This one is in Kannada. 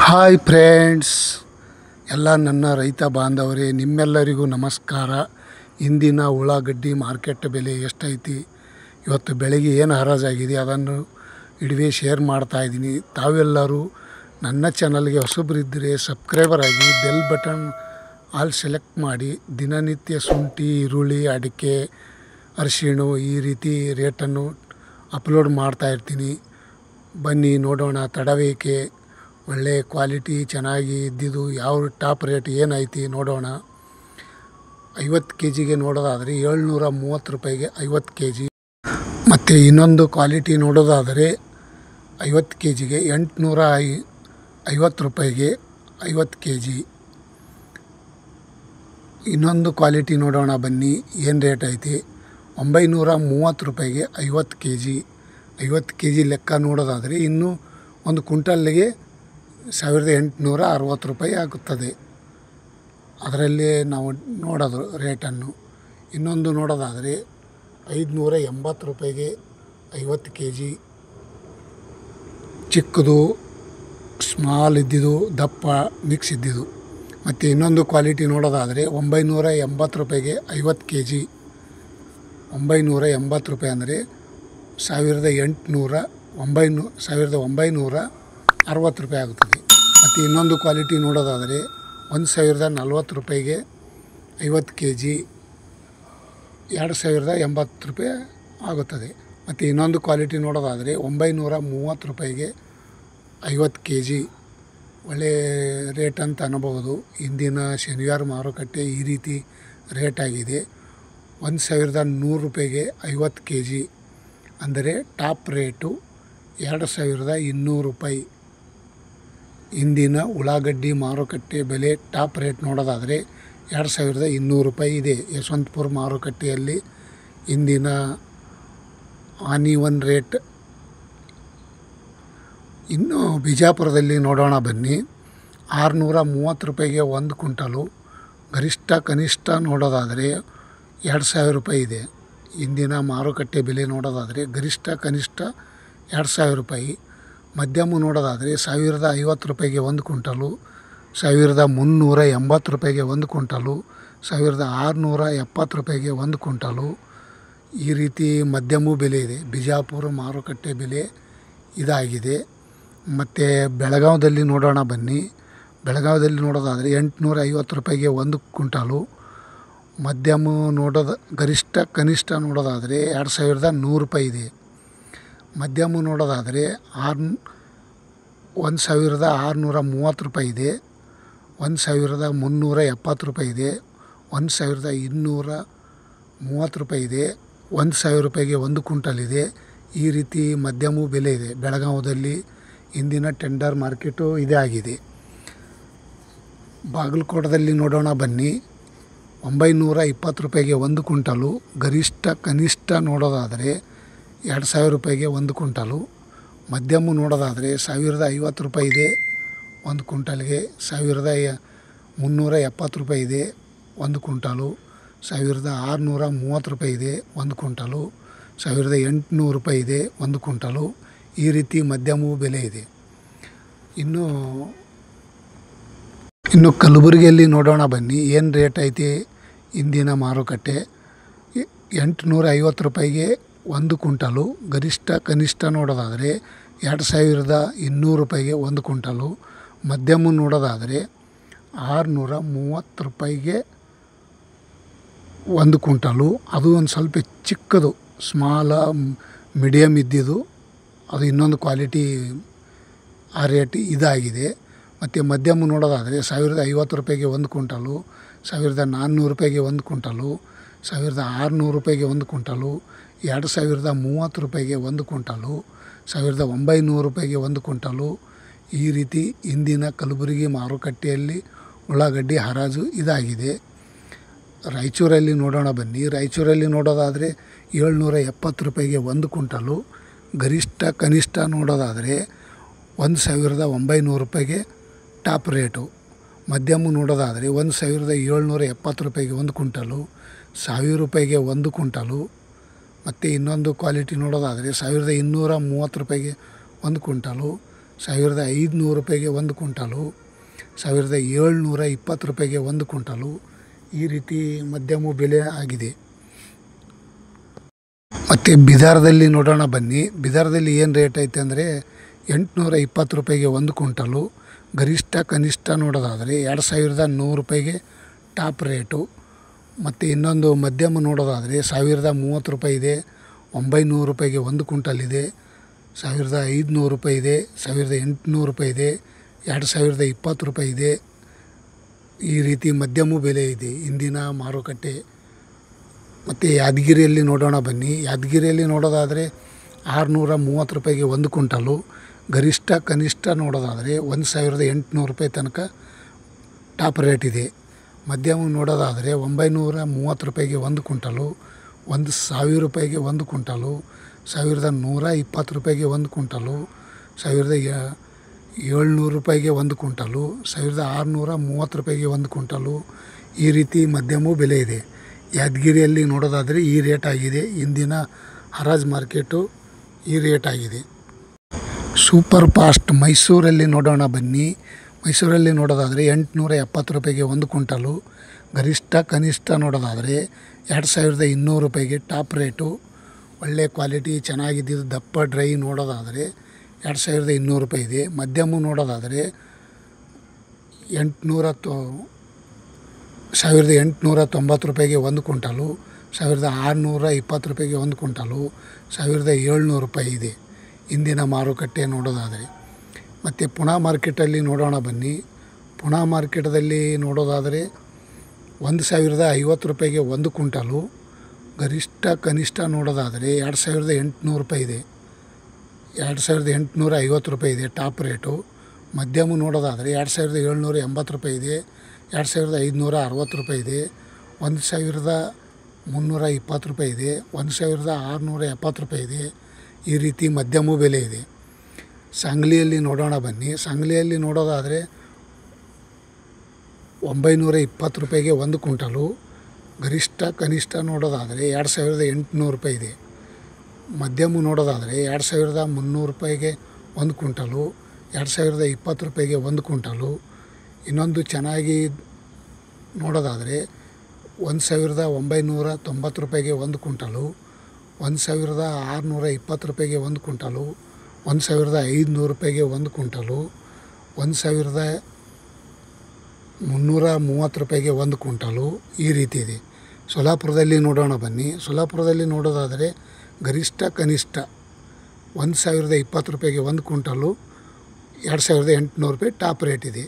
ಹಾಯ್ ಫ್ರೆಂಡ್ಸ್, ಎಲ್ಲ ನನ್ನ ರೈತ ಬಾಂಧವರೇ, ನಿಮ್ಮೆಲ್ಲರಿಗೂ ನಮಸ್ಕಾರ. ಇಂದಿನ ಉಳ್ಳಾಗಡ್ಡಿ ಮಾರ್ಕೆಟ್ ಬೆಲೆ ಎಷ್ಟೈತಿ, ಇವತ್ತು ಬೆಳಗ್ಗೆ ಏನು ಹರಾಜಾಗಿದೆ ಅದನ್ನು ಇಡುವೆ ಶೇರ್ ಮಾಡ್ತಾಯಿದ್ದೀನಿ. ತಾವೆಲ್ಲರೂ ನನ್ನ ಚಾನಲ್ಗೆ ಹೊಸಬರಿದ್ದರೆ ಸಬ್ಸ್ಕ್ರೈಬರ್ ಆಗಿ, ಬೆಲ್ ಬಟನ್ ಆಲ್ ಸೆಲೆಕ್ಟ್ ಮಾಡಿ. ದಿನನಿತ್ಯ ಶುಂಠಿ, ಈರುಳ್ಳಿ, ಅಡಿಕೆ, ಅರಿಶಿಣ ಈ ರೀತಿ ರೇಟನ್ನು ಅಪ್ಲೋಡ್ ಮಾಡ್ತಾಯಿರ್ತೀನಿ. ಬನ್ನಿ ನೋಡೋಣ. ತಡವೇಕೆ, ಒಳ್ಳೆ ಕ್ವಾಲಿಟಿ ಚೆನ್ನಾಗಿ ಇದ್ದಿದ್ದು ಯಾವ ಟಾಪ್ ರೇಟ್ ಏನೈತಿ ನೋಡೋಣ. 50 ಕೆ ಜಿಗೆ ನೋಡೋದಾದರೆ 730 ರೂಪಾಯಿಗೆ 50 ಕೆ ಜಿ. ಮತ್ತು ಇನ್ನೊಂದು ಕ್ವಾಲಿಟಿ ನೋಡೋದಾದರೆ 50 ಕೆ ಜಿಗೆ 850 ರೂಪಾಯಿಗೆ 50 ಕೆ ಜಿ. ಇನ್ನೊಂದು ಕ್ವಾಲಿಟಿ ನೋಡೋಣ ಬನ್ನಿ, ಏನು ರೇಟ್ ಐತಿ. 930 ರೂಪಾಯಿಗೆ 50 ಕೆ ಜಿ. 50 ಕೆ ಜಿ ಲೆಕ್ಕ ನೋಡೋದಾದರೆ ಇನ್ನೂ ಒಂದು ಕ್ವಿಂಟಲ್ಗೆ 1860 ರೂಪಾಯಿ ಆಗುತ್ತದೆ. ಅದರಲ್ಲಿ ನಾವು ನೋಡೋದು ರೇಟನ್ನು. ಇನ್ನೊಂದು ನೋಡೋದಾದರೆ 580 ರೂಪಾಯಿಗೆ 50 ಕೆ ಜಿ. ಚಿಕ್ಕದು, ಸ್ಮಾಲ್ ಇದ್ದಿದ್ದು, ದಪ್ಪ ಮಿಕ್ಸ್ ಇದ್ದಿದ್ದು. ಮತ್ತು ಇನ್ನೊಂದು ಕ್ವಾಲಿಟಿ ನೋಡೋದಾದರೆ 980 ರೂಪಾಯಿಗೆ 50 ಕೆ ಜಿ. 980 ರೂಪಾಯಿ ಅಂದರೆ 1960 ರೂಪಾಯಿ ಆಗುತ್ತದೆ. ಮತ್ತು ಇನ್ನೊಂದು ಕ್ವಾಲಿಟಿ ನೋಡೋದಾದರೆ 1040 ರೂಪಾಯಿಗೆ 50 ಕೆ ಜಿ, 2080 ರೂಪಾಯಿ ಆಗುತ್ತದೆ. ಮತ್ತು ಇನ್ನೊಂದು ಕ್ವಾಲಿಟಿ ನೋಡೋದಾದರೆ 930 ರೂಪಾಯಿಗೆ 50 ಕೆ ಜಿ. ಒಳ್ಳೆಯ ರೇಟ್ ಅಂತ ಅನ್ನಬಹುದು. ಇಂದಿನ ಶನಿವಾರ ಮಾರುಕಟ್ಟೆ ಈ ರೀತಿ ರೇಟ್ ಆಗಿದೆ. 1100 ರೂಪಾಯಿಗೆ 50 ಕೆ ಜಿ ಅಂದರೆ ಟಾಪ್ ರೇಟು 2200 ರೂಪಾಯಿ. ಇಂದಿನ ಉಳ್ಳಾಗಡ್ಡಿ ಮಾರುಕಟ್ಟೆ ಬೆಲೆ ಟಾಪ್ ರೇಟ್ ನೋಡೋದಾದರೆ 2200 ರೂಪಾಯಿ ಇದೆ. ಯಶವಂತಪುರ ಮಾರುಕಟ್ಟೆಯಲ್ಲಿ ಇಂದಿನ ಆನಿವನ್ ರೇಟ್. ಇನ್ನು ಬಿಜಾಪುರದಲ್ಲಿ ನೋಡೋಣ ಬನ್ನಿ. 630 ರೂಪಾಯಿಗೆ 1 ಕ್ವಿಂಟಲು. ಗರಿಷ್ಠ ಕನಿಷ್ಠ ನೋಡೋದಾದರೆ 2000 ರೂಪಾಯಿ ಇದೆ. ಇಂದಿನ ಮಾರುಕಟ್ಟೆ ಬೆಲೆ ನೋಡೋದಾದರೆ ಗರಿಷ್ಠ ಕನಿಷ್ಠ 2000 ರೂಪಾಯಿ. ಮಧ್ಯಮ ನೋಡೋದಾದರೆ 1050 ರೂಪಾಯಿಗೆ 1 ಕ್ವಿಂಟಲು, 1380 ರೂಪಾಯಿಗೆ 1 ಕ್ವಿಂಟಲು, 1670 ರೂಪಾಯಿಗೆ 1 ಕ್ವಿಂಟಲು. ಈ ರೀತಿ ಮಧ್ಯಮ ಬೆಲೆ ಇದೆ. ಬಿಜಾಪುರ ಮಾರುಕಟ್ಟೆ ಬೆಲೆ ಇದಾಗಿದೆ. ಮತ್ತು ಬೆಳಗಾವಿಯಲ್ಲಿ ನೋಡೋಣ ಬನ್ನಿ. ಬೆಳಗಾವಿಯಲ್ಲಿ ನೋಡೋದಾದರೆ 850 ರೂಪಾಯಿಗೆ 1 ಕ್ವಿಂಟಲು. ಮಧ್ಯಮ ಗರಿಷ್ಠ ಕನಿಷ್ಠ ನೋಡೋದಾದರೆ 2100 ರೂಪಾಯಿ ಇದೆ. ಮಧ್ಯಮ ನೋಡೋದಾದರೆ 1630 ರೂಪಾಯಿ ಇದೆ, 1370 ರೂಪಾಯಿ ಇದೆ, 1230 ರೂಪಾಯಿ ಇದೆ, 1000 ರೂಪಾಯಿಗೆ 1 ಕ್ವಿಂಟಲ್ ಇದೆ. ಈ ರೀತಿ ಮಧ್ಯಮ ಬೆಲೆ ಇದೆ. ಬೆಳಗಾವಿಯಲ್ಲಿ ಇಂದಿನ ಟೆಂಡರ್ ಮಾರ್ಕೆಟು ಇದೇ ಆಗಿದೆ. ಬಾಗಲಕೋಟದಲ್ಲಿ ನೋಡೋಣ ಬನ್ನಿ. 920 ರೂಪಾಯಿಗೆ 1 ಕ್ವಿಂಟಲು. ಗರಿಷ್ಠ ಕನಿಷ್ಠ ನೋಡೋದಾದರೆ 2000 ರೂಪಾಯಿಗೆ 1 ಕ್ವಿಂಟಲು. ಮಧ್ಯಮ ನೋಡೋದಾದರೆ 1050 ರೂಪಾಯಿ ಇದೆ 1 ಕ್ವಿಂಟಲ್ಗೆ, 1370 ರೂಪಾಯಿ ಇದೆ 1 ಕ್ವಿಂಟಲು, 1630 ರೂಪಾಯಿ ಇದೆ 1 ಕ್ವಿಂಟಲು, 1800 ರೂಪಾಯಿ ಇದೆ 1 ಕ್ವಿಂಟಲು. ಈ ರೀತಿ ಮಧ್ಯಮ ಬೆಲೆ ಇದೆ. ಇನ್ನು ಕಲಬುರಗಿಯಲ್ಲಿ ನೋಡೋಣ ಬನ್ನಿ, ಏನು ರೇಟ್ ಐತಿ ಇಂದಿನ ಮಾರುಕಟ್ಟೆ. 850 ರೂಪಾಯಿಗೆ 1 ಕ್ವಿಂಟಲು. ಗರಿಷ್ಠ ಕನಿಷ್ಠ ನೋಡೋದಾದರೆ 2200 ರೂಪಾಯಿಗೆ 1 ಕ್ವಿಂಟಲು. ಮಧ್ಯಮ ನೋಡೋದಾದರೆ 630 ರೂಪಾಯಿಗೆ 1 ಕ್ವಿಂಟಲು. ಅದು ಒಂದು ಸ್ವಲ್ಪ ಚಿಕ್ಕದು, ಸ್ಮಾಲ ಮೀಡಿಯಮ್ ಇದ್ದಿದ್ದು, ಅದು ಇನ್ನೊಂದು ಕ್ವಾಲಿಟಿ ಆ ರೇಟ್ ಇದಾಗಿದೆ. ಮತ್ತು ಮಧ್ಯಮ ನೋಡೋದಾದರೆ 1050 ರೂಪಾಯಿಗೆ 1 ಕ್ವಿಂಟಲು, 1400 ರೂಪಾಯಿಗೆ 1 ಕ್ವಿಂಟಲು, 1600 ರೂಪಾಯಿಗೆ 1 ಕ್ವಿಂಟಲು, 2030 ರೂಪಾಯಿಗೆ 1 ಕ್ವಿಂಟಲು, 1900 ರೂಪಾಯಿಗೆ 1 ಕ್ವಿಂಟಲು. ಈ ರೀತಿ ಇಂದಿನ ಕಲಬುರಗಿ ಮಾರುಕಟ್ಟೆಯಲ್ಲಿ ಉಳ್ಳಾಗಡ್ಡಿ ಹರಾಜು ಇದಾಗಿದೆ. ರಾಯಚೂರಲ್ಲಿ ನೋಡೋಣ ಬನ್ನಿ. ರಾಯಚೂರಲ್ಲಿ ನೋಡೋದಾದರೆ 770 ರೂಪಾಯಿಗೆ 1 ಕ್ವಿಂಟಲು. ಗರಿಷ್ಠ ಕನಿಷ್ಠ ನೋಡೋದಾದರೆ 1900 ರೂಪಾಯಿಗೆ ಟಾಪ್ ರೇಟು. ಮಧ್ಯಮ ನೋಡೋದಾದರೆ 1770 ರೂಪಾಯಿಗೆ 1 ಕ್ವಿಂಟಲು, 1000 ರೂಪಾಯಿಗೆ 1 ಕ್ವಿಂಟಲು. ಮತ್ತು ಇನ್ನೊಂದು ಕ್ವಾಲಿಟಿ ನೋಡೋದಾದರೆ 1230 ರೂಪಾಯಿಗೆ 1 ಕ್ವಿಂಟಲು, 1500 ರೂಪಾಯಿಗೆ ಒಂದು ಕ್ವಿಂಟಾಲು, 1720 ರೂಪಾಯಿಗೆ ಒಂದು ಕ್ವಿಂಟಾಲು. ಈ ರೀತಿ ಮಧ್ಯಮ ಬೆಲೆ ಆಗಿದೆ. ಮತ್ತು ಬಿದಾರದಲ್ಲಿ ನೋಡೋಣ ಬನ್ನಿ. ಬಿದಾರದಲ್ಲಿ ಏನು ರೇಟ್ ಐತೆ ಅಂದರೆ 820 ರೂಪಾಯಿಗೆ ಒಂದು ಕ್ವಿಂಟಾಲು. ಗರಿಷ್ಠ ಕನಿಷ್ಠ ನೋಡೋದಾದರೆ 2100 ರೂಪಾಯಿಗೆ ಟಾಪ್ ರೇಟು. ಮತ್ತು ಇನ್ನೊಂದು ಮಧ್ಯಮ ನೋಡೋದಾದರೆ 1030 ರೂಪಾಯಿ ಇದೆ, 900 ರೂಪಾಯಿಗೆ ಒಂದು ಕ್ವಿಂಟಲ್ ಇದೆ, 1500 ರೂಪಾಯಿ ಇದೆ, 1800 ರೂಪಾಯಿ ಇದೆ, 2020 ರೂಪಾಯಿ ಇದೆ. ಈ ರೀತಿ ಮಧ್ಯಮ ಬೆಲೆ ಇದೆ ಇಂದಿನ ಮಾರುಕಟ್ಟೆ. ಮತ್ತು ಯಾದಗಿರಿಯಲ್ಲಿ ನೋಡೋಣ ಬನ್ನಿ. ಯಾದಗಿರಿಯಲ್ಲಿ ನೋಡೋದಾದರೆ 630 ರೂಪಾಯಿಗೆ ಒಂದು ಕ್ವಿಂಟಾಲು. ಗರಿಷ್ಠ ಕನಿಷ್ಠ ನೋಡೋದಾದರೆ 1800 ರೂಪಾಯಿ ತನಕ ಟಾಪ್ ರೇಟ್ ಇದೆ. ಮಧ್ಯಮ ನೋಡೋದಾದರೆ 930 ರೂಪಾಯಿಗೆ ಒಂದು ಕ್ವಿಂಟಾಲು, 1000 ರೂಪಾಯಿಗೆ ಒಂದು ಕ್ವಿಂಟಾಲು, 1120 ರೂಪಾಯಿಗೆ ಒಂದು ಕ್ವಿಂಟಾಲು, 1700 ರೂಪಾಯಿಗೆ ಒಂದು ಕ್ವಿಂಟಾಲು, 1630 ರೂಪಾಯಿಗೆ ಒಂದು ಕ್ವಿಂಟಾಲು. ಈ ರೀತಿ ಮಧ್ಯಮ ಬೆಲೆ ಇದೆ. ಯಾದಗಿರಿಯಲ್ಲಿ ನೋಡೋದಾದರೆ ಈ ರೇಟ್ ಆಗಿದೆ. ಇಂದಿನ ಹರಾಜು ಮಾರ್ಕೆಟು ಈ ರೇಟ್ ಆಗಿದೆ. ಸೂಪರ್ ಫಾಸ್ಟ್ ಮೈಸೂರಲ್ಲಿ ನೋಡೋಣ ಬನ್ನಿ. ಮೈಸೂರಲ್ಲಿ ನೋಡೋದಾದರೆ 870 ರೂಪಾಯಿಗೆ ಒಂದು ಕ್ವಿಂಟಾಲು. ಗರಿಷ್ಠ ಕನಿಷ್ಠ ನೋಡೋದಾದರೆ 2200 ರೂಪಾಯಿಗೆ ಟಾಪ್ ರೇಟು. ಒಳ್ಳೆ ಕ್ವಾಲಿಟಿ ಚೆನ್ನಾಗಿದ್ದು ದಪ್ಪ ಡ್ರೈ ನೋಡೋದಾದರೆ 2200 ರೂಪಾಯಿ ಇದೆ. ಮಧ್ಯಮ ನೋಡೋದಾದರೆ 1890 ರೂಪಾಯಿಗೆ ಒಂದು ಕ್ವಿಂಟಾಲು, 1620 ರೂಪಾಯಿಗೆ ಒಂದು ಕ್ವಿಂಟಾಲು, 1700 ರೂಪಾಯಿ ಇದೆ ಇಂದಿನ ಮಾರುಕಟ್ಟೆ ನೋಡೋದಾದರೆ. ಮತ್ತು ಪುಣೆ ಮಾರ್ಕೆಟಲ್ಲಿ ನೋಡೋಣ ಬನ್ನಿ. ಪುಣೆ ಮಾರ್ಕೆಟದಲ್ಲಿ ನೋಡೋದಾದರೆ 1050 ರೂಪಾಯಿಗೆ ಒಂದು ಕ್ವಿಂಟಾಲು. ಗರಿಷ್ಠ ಕನಿಷ್ಠ ನೋಡೋದಾದರೆ 2800 ರೂಪಾಯಿ ಇದೆ, 2850 ರೂಪಾಯಿ ಇದೆ ಟಾಪ್ ರೇಟು. ಮಧ್ಯಮ ನೋಡೋದಾದರೆ 2780 ರೂಪಾಯಿ ಇದೆ, 2560 ರೂಪಾಯಿ ಇದೆ, 1320 ರೂಪಾಯಿ ಇದೆ, 1670 ರೂಪಾಯಿ ಇದೆ. ಈ ರೀತಿ ಮಧ್ಯಮ ಬೆಲೆ ಇದೆ. ಸಾಂಗ್ಲಿಯಲ್ಲಿ ನೋಡೋಣ ಬನ್ನಿ. ಸಾಂಗ್ಲಿಯಲ್ಲಿ ನೋಡೋದಾದರೆ 920 ರೂಪಾಯಿಗೆ ಒಂದು ಕ್ವಿಂಟಾಲು. ಗರಿಷ್ಠ ಕನಿಷ್ಠ ನೋಡೋದಾದರೆ 2800 ರೂಪಾಯಿ ಇದೆ. ಮಧ್ಯಮ ನೋಡೋದಾದರೆ 2300 ರೂಪಾಯಿಗೆ ಒಂದು ಕ್ವಿಂಟಾಲು, 2020 ರೂಪಾಯಿಗೆ ಒಂದು ಕ್ವಿಂಟಾಲು. ಇನ್ನೊಂದು ಚೆನ್ನಾಗಿ ನೋಡೋದಾದರೆ 1990 ರೂಪಾಯಿಗೆ ಒಂದು ಕ್ವಿಂಟಾಲು, 1620 ರೂಪಾಯಿಗೆ ಒಂದು ಕ್ವಿಂಟಾಲು, 1500 ರೂಪಾಯಿಗೆ ಒಂದು ಕ್ವಿಂಟಾಲು, 1330 ರೂಪಾಯಿಗೆ ಒಂದು ಕ್ವಿಂಟಾಲು. ಈ ರೀತಿ ಇದೆ. ಸೊಲ್ಲಾಪುರದಲ್ಲಿ ನೋಡೋಣ ಬನ್ನಿ. ಸೊಲ್ಲಾಪುರದಲ್ಲಿ ನೋಡೋದಾದರೆ ಗರಿಷ್ಠ ಕನಿಷ್ಠ 1020 ರೂಪಾಯಿಗೆ ಒಂದು ಕ್ವಿಂಟಾಲು, 2800 ರೂಪಾಯಿ ಟಾಪ್ ರೇಟ್ ಇದೆ.